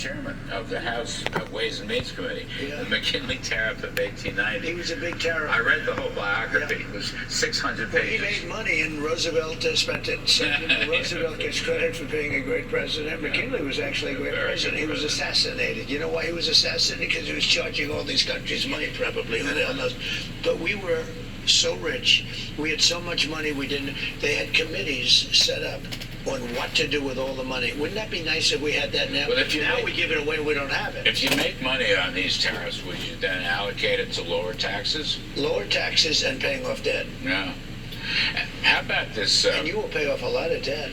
chairman of the House Ways and Means Committee. Yeah. The McKinley tariff of 1890. He was a big tariff. I read the whole biography. Yeah. It was 600 Well, pages. he made money, and Roosevelt spent it. So Roosevelt gets credit for being a great president. McKinley was actually a great president. He was assassinated. You know why he was assassinated? Because he was charging all these countries money, probably. Who the hell knows? But we were so rich. We had so much money. They had committees set up on what to do with all the money. Wouldn't that be nice if we had that now? Well, now we give it away, we don't have it. If you make money on these tariffs, would you then allocate it to lower taxes? Lower taxes and paying off debt. No. How about this? And you will pay off a lot of debt.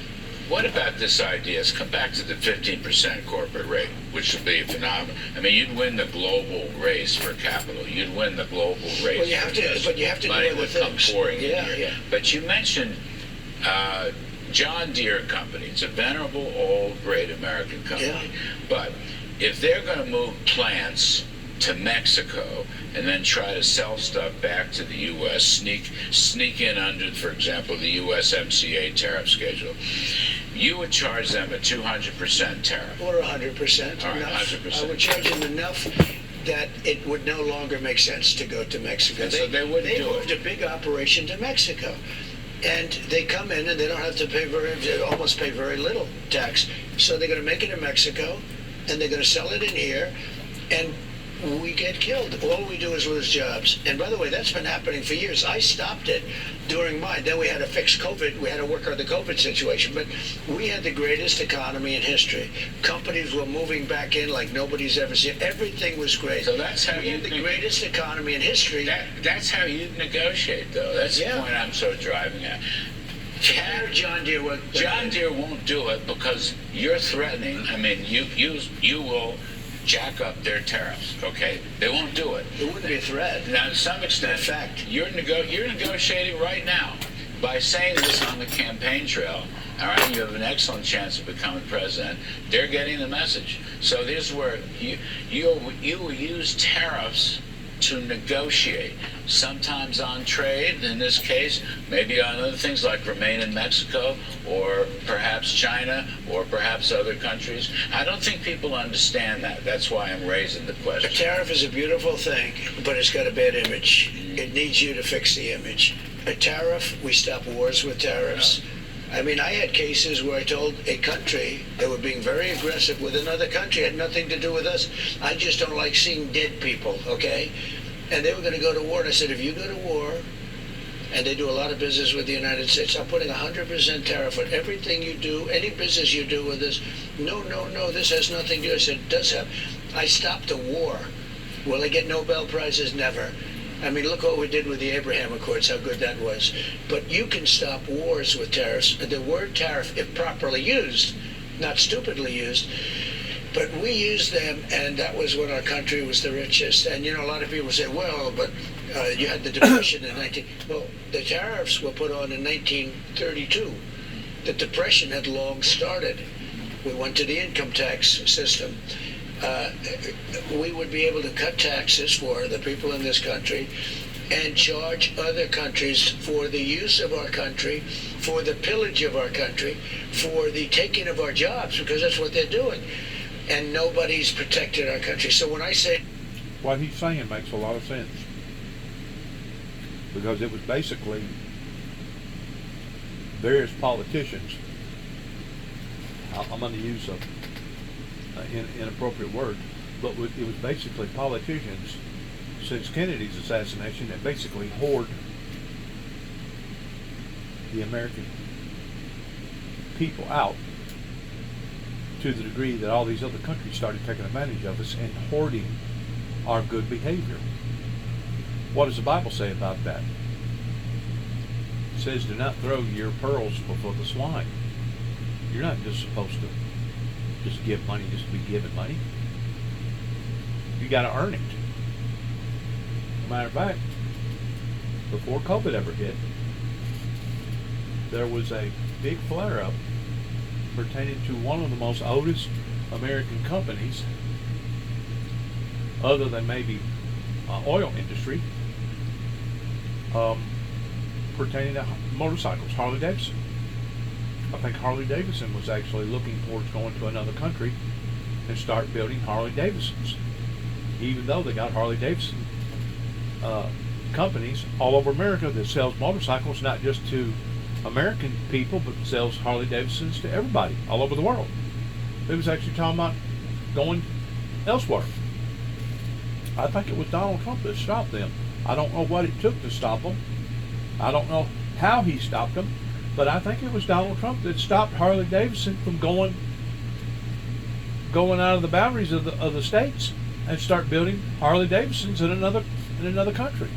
What about this idea? Let's come back to the 15% corporate rate, which would be phenomenal. I mean, you'd win the global race for capital. You'd win the global race. Well, you have to, but you have to do money other would things. come pouring in Yeah, here. yeah. But you mentioned John Deere Company. It's a venerable, old, great American company. Yeah. But if they're going to move plants to Mexico and then try to sell stuff back to the U.S., sneak in under, for example, the USMCA tariff schedule, you would charge them a 200% tariff. Or 100%. All right, enough. 100%. I would charge them enough that it would no longer make sense to go to Mexico. And so they wouldn't do moved it. a big operation to Mexico. And they come in and they don't have to pay they almost pay very little tax. So they're going to make it in Mexico and they're going to sell it in here. And we get killed. All we do is lose jobs. And by the way, that's been happening for years. I stopped it during mine. Then we had to fix COVID. We had to work on the COVID situation. But we had the greatest economy in history. Companies were moving back in like nobody's ever seen. Everything was great. So that's how we had the greatest economy in history. That's how you negotiate, though. That's Yeah. the point I'm so driving at. John Deere John Deere won't do it because you're threatening. I mean, you will jack up their tariffs. Okay, they won't do it. It wouldn't be a threat. Now, to some extent, In fact, you're negotiating right now by saying this on the campaign trail. All right, you have an excellent chance of becoming president. They're getting the message. So this is where you will use tariffs to negotiate, sometimes on trade, in this case, maybe on other things like remain in Mexico, or perhaps China, or perhaps other countries. I don't think people understand that. That's why I'm raising the a question. tariff is a beautiful thing, but it's got a bad image. It needs you to fix the image. A tariff, we stop wars with tariffs. I mean, I had cases where I told a country they were being very aggressive with another country, had nothing to do with us. I just don't like seeing dead people, okay? And they were going to go to war, and I said, if you go to war, and they do a lot of business with the United States, I'm putting 100% tariff on everything you do, any business you do with us. No, this has nothing to do. I said, it does have. I stopped a war. Will I get Nobel Prizes? Never. I mean, look what we did with the Abraham Accords, how good that was. But you can stop wars with tariffs. The word tariff, if properly used, not stupidly used, but we used them, and that was when our country was the richest. And, you know, a lot of people say, well, but you had the Depression in Well, the tariffs were put on in 1932. The Depression had long started. We went to the income tax system. We would be able to cut taxes for the people in this country and charge other countries for the use of our country, for the pillage of our country, for the taking of our jobs, because that's what they're doing. And nobody's protected our country. So when I say... What he's saying makes a lot of sense. Because it was basically various politicians, I'm going to use an inappropriate word, but it was basically politicians since Kennedy's assassination that basically hoard the American people out to the degree that all these other countries started taking advantage of us and hoarding our good behavior. What does the Bible say about that? It says, do not throw your pearls before the swine. You're not just supposed to just give money just to be giving money. You got to earn it. As a matter of fact, before COVID ever hit, there was a big flare-up pertaining to one of the most oldest American companies, other than maybe oil industry, pertaining to motorcycles, Harley Davidson. I think Harley Davidson was actually looking towards going to another country and start building Harley Davidsons, even though they got Harley Davidson companies all over America that sells motorcycles not just to American people, but sells Harley Davidsons to everybody all over the world. They was actually talking about going elsewhere. I think it was Donald Trump that stopped them. I don't know what it took to stop them. I don't know how he stopped them, but I think it was Donald Trump that stopped Harley Davidson from going out of the boundaries of the states and start building Harley Davidsons in another country.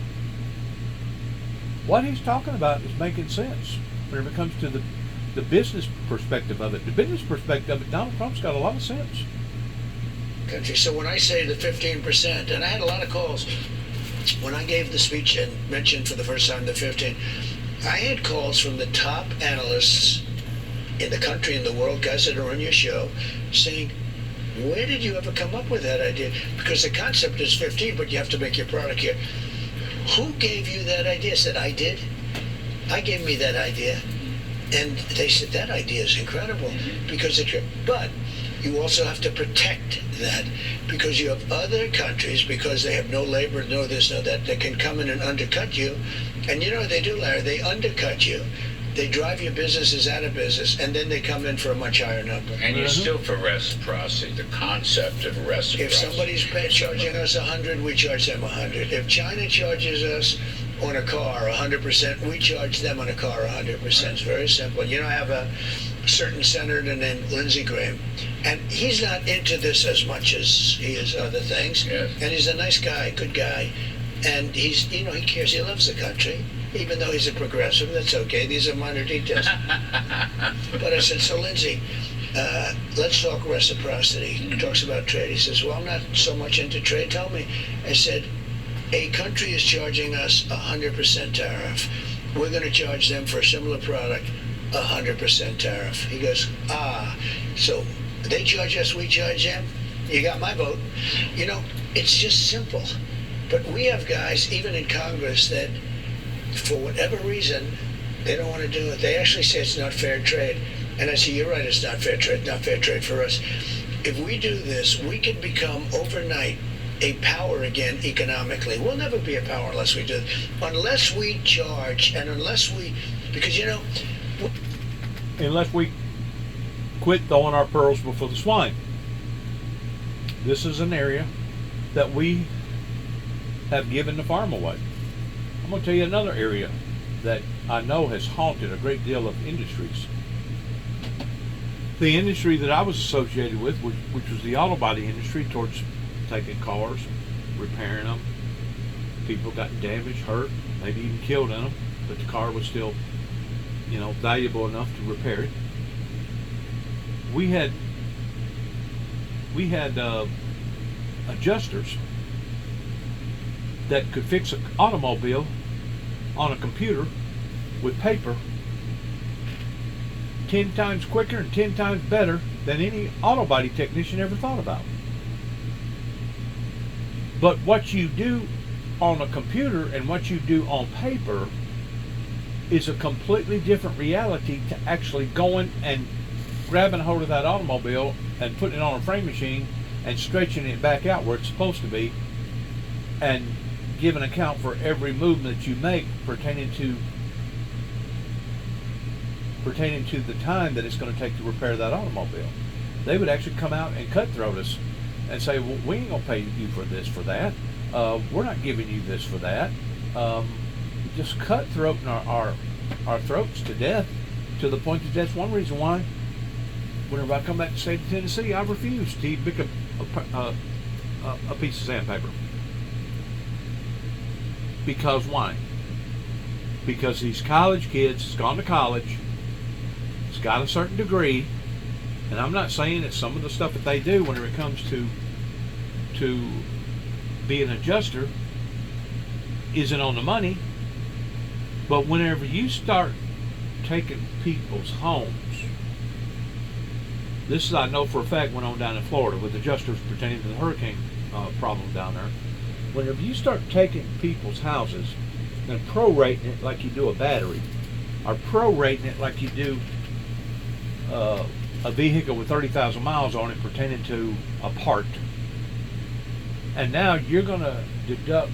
What he's talking about is making sense when it comes to the business perspective of it. The business perspective of it, Donald Trump's got a lot of sense. Country. So when I say the 15%, and I had a lot of calls when I gave the speech and mentioned for the first time the 15, I had calls from the top analysts in the country and the world, guys that are on your show, saying, where did you ever come up with that idea? Because the concept is 15, but you have to make your product here. Who gave you that idea? I said, I did. I gave me that idea. And they said, that idea is incredible. Because but you also have to protect that, because you have other countries, because they have no labor, no this, no that can come in and undercut you. And you know what they do, Larry? They undercut you. They drive your businesses out of business, and then they come in for a much higher number. And you're still for reciprocity, the concept of reciprocity. If somebody's charging us 100, we charge them 100. If China charges us on a car 100%, we charge them on a car 100%. It's very simple. You know, I have a certain senator named Lindsey Graham, and he's not into this as much as he is other things. Yes. And he's a nice guy, good guy, and he's, you know, he cares. He loves the country. Even though he's a progressive, that's okay. These are minor details. But I said, so Lindsey, let's talk reciprocity. He talks about trade. He says, well, I'm not so much into trade. Tell me. I said, a country is charging us 100% tariff. We're going to charge them for a similar product 100% tariff. He goes, so they charge us, we charge them? You got my vote. You know, it's just simple. But we have guys, even in Congress, that for whatever reason, they don't want to do it. They actually say it's not fair trade. And I say, you're right, it's not fair trade, not fair trade for us. If we do this, we can become overnight a power again economically. We'll never be a power unless we do it. Unless we charge, and unless we, because you know, Unless we quit throwing our pearls before the swine. This is an area that we have given the farm away. I'm going to tell you another area that I know has haunted a great deal of industries. The industry that I was associated with, which was the auto body industry, towards taking cars, repairing them. People got damaged, hurt, maybe even killed in them, but the car was still, you know, valuable enough to repair it. We had adjusters that could fix an automobile on a computer with paper 10 times quicker and 10 times better than any auto body technician ever thought about. But what you do on a computer and what you do on paper is a completely different reality to actually going and grabbing a hold of that automobile and putting it on a frame machine and stretching it back out where it's supposed to be and give an account for every movement that you make pertaining to the time that it's going to take to repair that automobile. They would actually come out and cutthroat us and say, well, we ain't going to pay you for this, for that. We're not giving you this for that. Just cutthroating our throats to death, to the point that that's one reason why whenever I come back to the state of Tennessee, I refuse to pick up a piece of sandpaper. Because why? Because these college kids has gone to college, has got a certain degree, and I'm not saying that some of the stuff that they do when it comes to be an adjuster isn't on the money, but whenever you start taking people's homes, this is, I know for a fact, went on down in Florida with adjusters pertaining to the hurricane problem down there. Whenever you start taking people's houses and prorating it like you do a battery, or prorating it like you do a vehicle with 30,000 miles on it pertaining to a part. And now you're going to deduct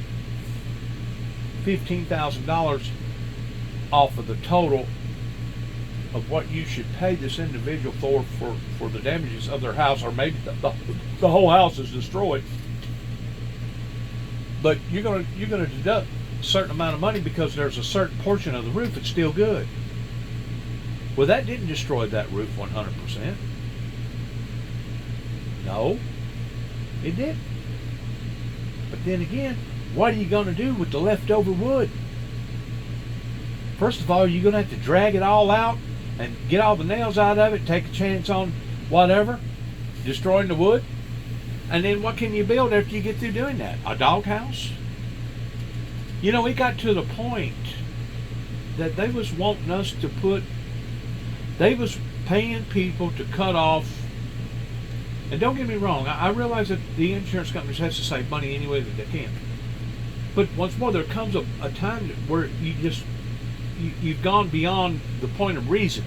$15,000 off of the total of what you should pay this individual for the damages of their house, or maybe the whole house is destroyed. But you're gonna deduct a certain amount of money because there's a certain portion of the roof that's still good. Well, that didn't destroy that roof 100%. No, it didn't. But then again, what are you going to do with the leftover wood? First of all, you're going to have to drag it all out and get all the nails out of it, take a chance on whatever, destroying the wood. And then what can you build after you get through doing that? A doghouse? You know, it got to the point that they was wanting us to they was paying people to cut off. And don't get me wrong, I realize that the insurance companies have to save money any way that they can. But once more, there comes a time where you've gone beyond the point of reason.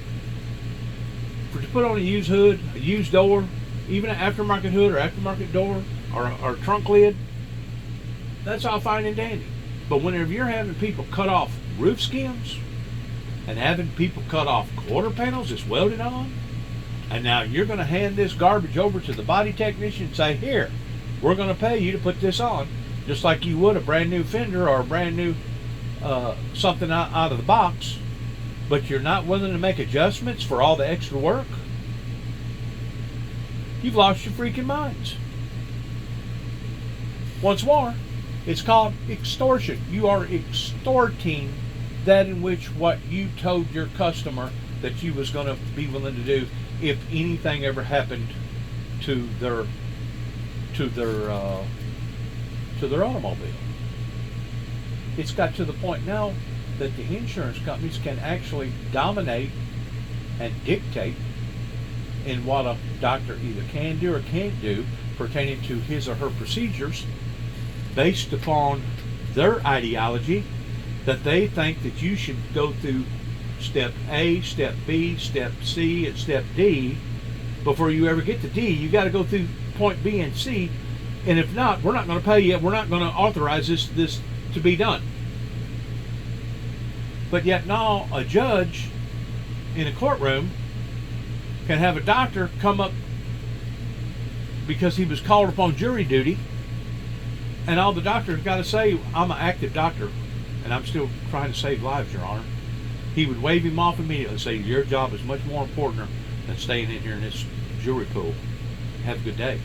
To put on a used hood, a used door, even an aftermarket hood or aftermarket door or trunk lid, that's all fine and dandy. But whenever you're having people cut off roof skins and having people cut off quarter panels that's welded on, and now you're going to hand this garbage over to the body technician and say, here, we're going to pay you to put this on, just like you would a brand new fender or a brand new something out of the box, but you're not willing to make adjustments for all the extra work, you've lost your freaking minds. Once more, it's called extortion. You are extorting that in which what you told your customer that you was going to be willing to do if anything ever happened to their automobile. It's got to the point now that the insurance companies can actually dominate and dictate in what a doctor either can do or can't do pertaining to his or her procedures based upon their ideology that they think that you should go through step A, step B, step C, and step D. Before you ever get to D, you got to go through point B and C, and if not, we're not going to pay you. We're not going to authorize this to be done. But yet now a judge in a courtroom can have a doctor come up because he was called upon jury duty, and all the doctor's got to say, I'm an active doctor and I'm still trying to save lives, Your Honor. He would wave him off immediately and say, your job is much more important than staying in here in this jury pool. Have a good day.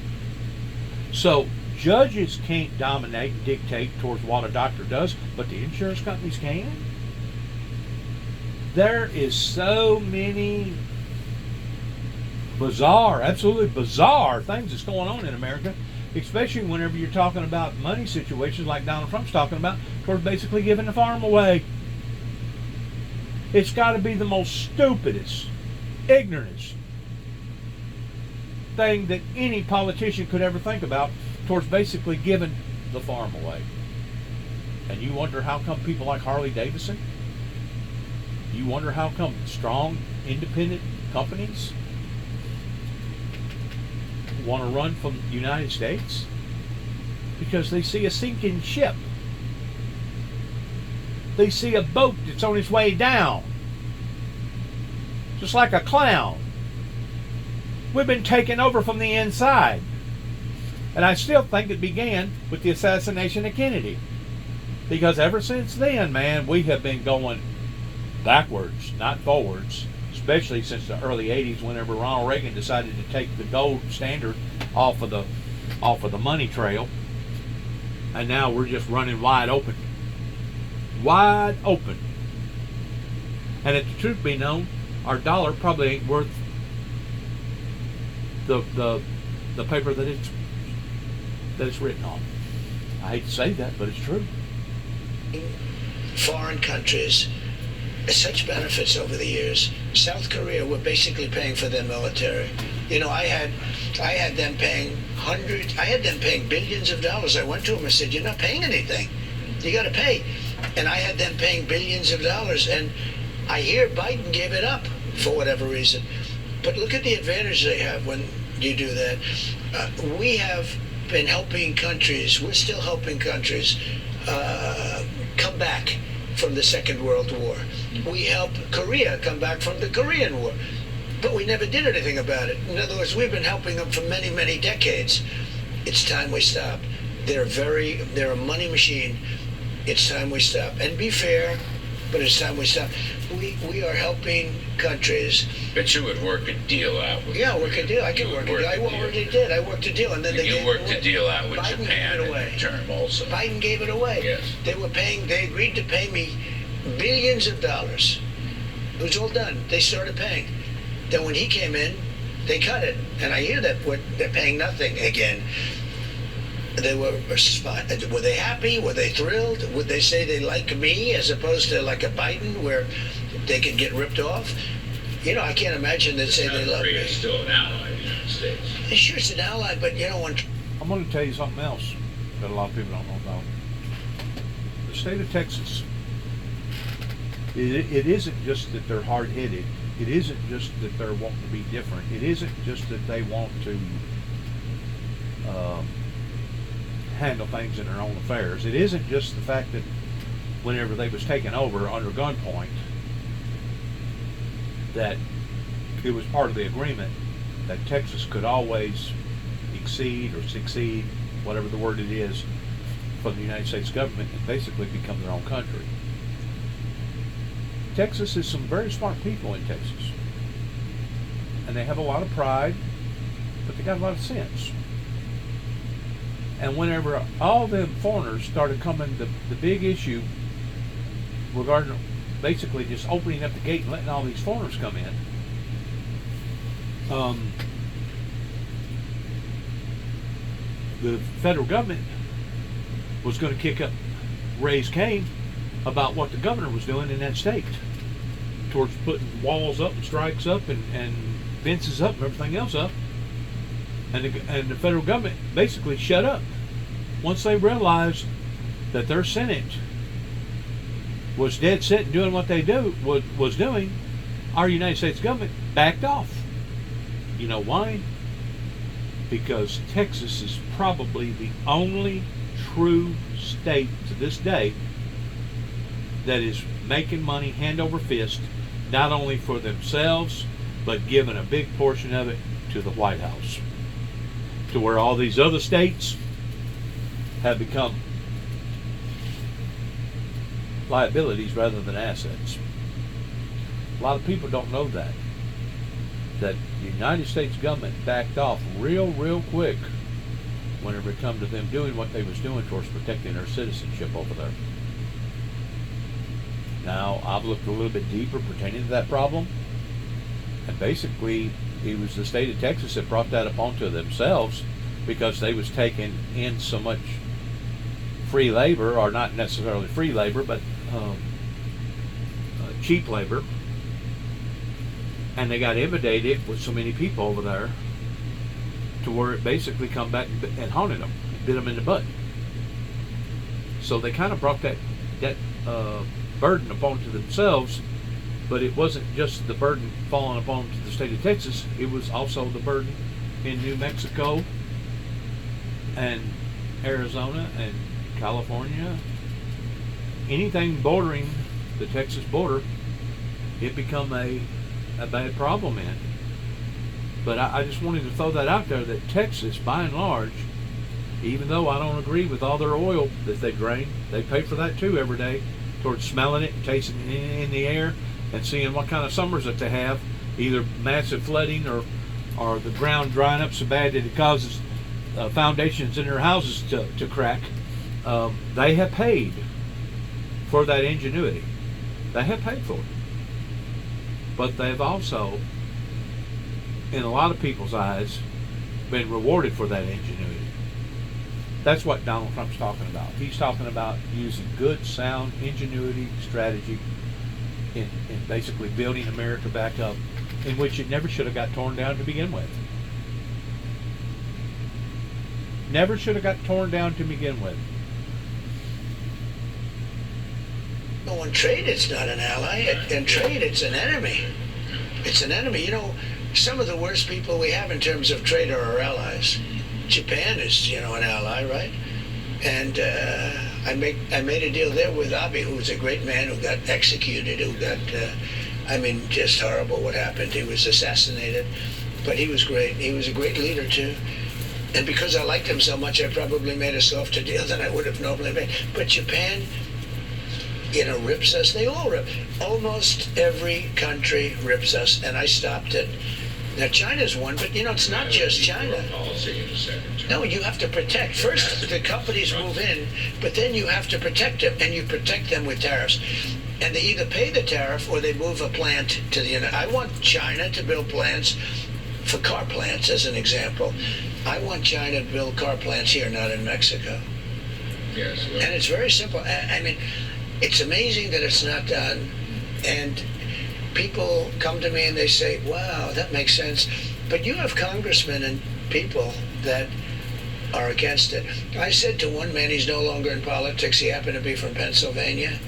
So judges can't dominate and dictate towards what a doctor does, but the insurance companies can. There is so many bizarre, absolutely bizarre things that's going on in America, especially whenever you're talking about money situations like Donald Trump's talking about, towards basically giving the farm away. It's got to be the most stupidest, ignorantest thing that any politician could ever think about, towards basically giving the farm away. And you wonder how come people like Harley Davidson, you wonder how come strong, independent companies want to run from the United States? Because they see a sinking ship. They see a boat that's on its way down. Just like a clown. We've been taken over from the inside. And I still think it began with the assassination of Kennedy. Because ever since then, man, we have been going backwards, not forwards. Especially since the early 80s, whenever Ronald Reagan decided to take the gold standard off of the money trail. And now we're just running wide open. Wide open. And if the truth be known, our dollar probably ain't worth the paper that it's written on. I hate to say that, but it's true. Foreign countries, such benefits over the years. South Korea were basically paying for their military. You know, I had them paying billions of dollars. I went to them and said, you're not paying anything. You got to pay. And I had them paying billions of dollars. And I hear Biden gave it up for whatever reason. But look at the advantage they have when you do that. We have been helping countries, we're still helping countries come back from the Second World War. We helped Korea come back from the Korean War. But we never did anything about it. In other words, we've been helping them for many, many decades. It's time we stop. They're a money machine. It's time we stop. And be fair, but it's time we stop. We are helping countries. But you would work a deal out with Yeah, work a deal. I can work a deal. I already did. I worked a deal, and then they gave it away. You worked a deal out with Biden Japan gave it in away. return also. Biden gave it away. Yes. They agreed to pay me billions of dollars. It was all done. They started paying. Then when he came in, they cut it. And I hear that they're paying nothing again. They were they happy? Were they thrilled? Would they say they like me as opposed to like a Biden where they could get ripped off? You know, I can't imagine they'd say they love Korea me. is still an ally of the United States. Sure, it's an ally, but you know, when I'm going to tell you something else that a lot of people don't know about. The state of Texas, it isn't just that they're hard-headed. It isn't just that they're wanting to be different. It isn't just that they want to handle things in their own affairs. It isn't just the fact that whenever they was taken over under gunpoint, that it was part of the agreement that Texas could always exceed or succeed, whatever the word it is, for the United States government and basically become their own country. Texas is some very smart people in Texas. And they have a lot of pride, but they got a lot of sense. And whenever all them foreigners started coming, the big issue regarding basically just opening up the gate and letting all these foreigners come in, the federal government was going to raise Cain about what the governor was doing in that state towards putting walls up and strikes up and fences up and everything else up. And the federal government basically shut up. Once they realized that their Senate was dead set in doing what they was doing, our United States government backed off. You know why? Because Texas is probably the only true state to this day that is making money hand over fist, not only for themselves, but giving a big portion of it to the White House. To where all these other states have become liabilities rather than assets. A lot of people don't know that the United States government backed off real quick whenever it come to them doing what they was doing towards protecting their citizenship over there. Now, I've looked a little bit deeper pertaining to that problem, and basically it was the state of Texas that brought that upon to themselves because they was taking in so much free labor, or not necessarily free labor, but cheap labor, and they got inundated with so many people over there to where it basically come back and haunted them, bit them in the butt. So they kind of brought that burden upon to themselves, but it wasn't just the burden falling upon to the state of Texas, it was also the burden in New Mexico and Arizona and California. Anything bordering the Texas border, it become a bad problem in. But I just wanted to throw that out there, that Texas, by and large, even though I don't agree with all their oil that they drain, they pay for that too every day, towards smelling it and tasting it in the air and seeing what kind of summers that they have, either massive flooding or the ground drying up so bad that it causes foundations in their houses to crack. They have paid for that ingenuity. They have paid for it. But they've also, in a lot of people's eyes, been rewarded for that ingenuity. That's what Donald Trump's talking about. He's talking about using good, sound ingenuity, strategy in basically building America back up, in which it never should have got torn down to begin with. Never should have got torn down to begin with. On trade, it's not an ally. In trade, it's an enemy. It's an enemy. You know, some of the worst people we have in terms of trade are our allies. Japan is, an ally, right? And I made a deal there with Abe, who was a great man who got executed, who got, just horrible what happened. He was assassinated, but he was great. He was a great leader too. And because I liked him so much, I probably made a softer deal than I would have normally made. But Japan, rips us. They all rip. Almost every country rips us, and I stopped it. Now, China's one, but, it's not just China. Policy in the second term. No, you have to protect. First, the companies move in, but then you have to protect them, and you protect them with tariffs. And they either pay the tariff or they move a plant to the United. I want China to build plants for car plants, as an example. I want China to build car plants here, not in Mexico. Yes. Well, And it's very simple. It's amazing that it's not done. And people come to me and they say, wow, that makes sense. But you have congressmen and people that are against it. I said to one man, he's no longer in politics. He happened to be from Pennsylvania,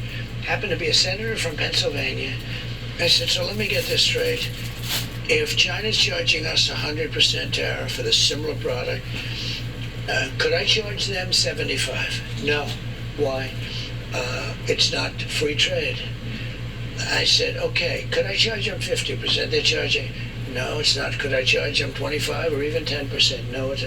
happened to be a senator from Pennsylvania. I said, so let me get this straight. If China's charging us 100% tariff for the similar product, could I charge them 75? No. Why? It's not free trade. I said, okay, could I charge them 50%? They're charging. No, it's not. Could I charge them 25 or even 10%? No, it's.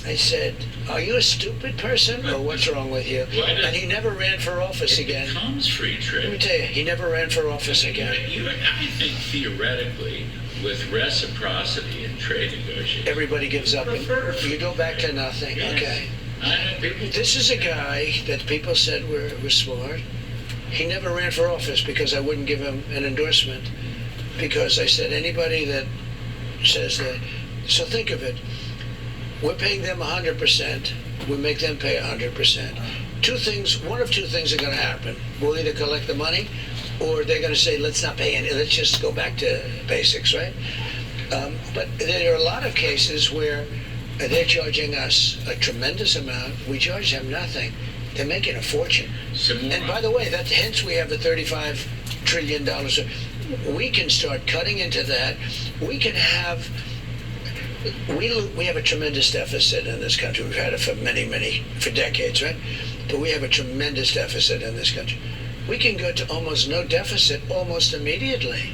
I said, are you a stupid person or what's wrong with you? And he never ran for office again. It becomes free trade. Let me tell you, he never ran for office again. I think theoretically, with reciprocity in trade negotiations, Everybody gives up. And you go back to nothing. Yes. Okay. I know people. This is a guy that people said was smart. He never ran for office because I wouldn't give him an endorsement. Because I said anybody that says that. So think of it. We're paying them 100%. We make them pay 100%. One of two things are going to happen. We'll either collect the money, or they're going to say, let's not pay any. Let's just go back to basics, right? But there are a lot of cases where they're charging us a tremendous amount. We charge them nothing. They're making a fortune. And by the way, hence we have the $35 trillion. We can start cutting into that. We can have. We have a tremendous deficit in this country. We've had it for decades, right? But we have a tremendous deficit in this country. We can go to almost no deficit almost immediately.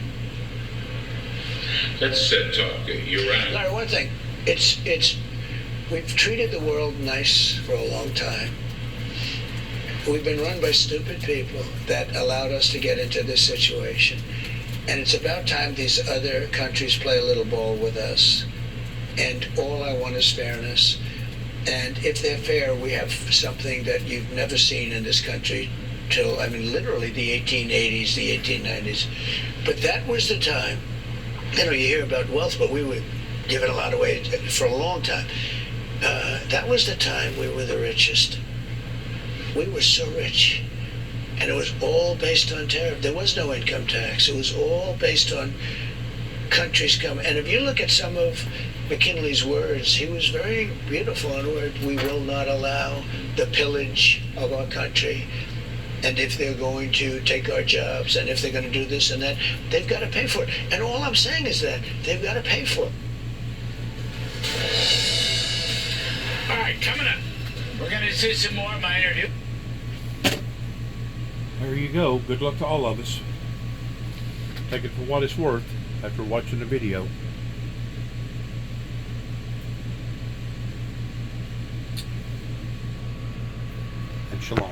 Let's talk. You're right. Larry, one thing, we've treated the world nice for a long time. We've been run by stupid people that allowed us to get into this situation. And it's about time these other countries play a little ball with us. And all I want is fairness. And if they're fair, we have something that you've never seen in this country till, literally the 1880s, the 1890s. But that was the time. You hear about wealth, but we were giving a lot away for a long time. That was the time we were the richest. We were so rich. And it was all based on tariff. There was no income tax. It was all based on countries coming. And if you look at some of McKinley's words, he was very beautiful in words. We will not allow the pillage of our country. And if they're going to take our jobs, and if they're going to do this and that, they've got to pay for it. And all I'm saying is that they've got to pay for it. All right, coming up, we're going to see some more of my interview. There you go. Good luck to all of us. Take it for what it's worth after watching the video. And shalom.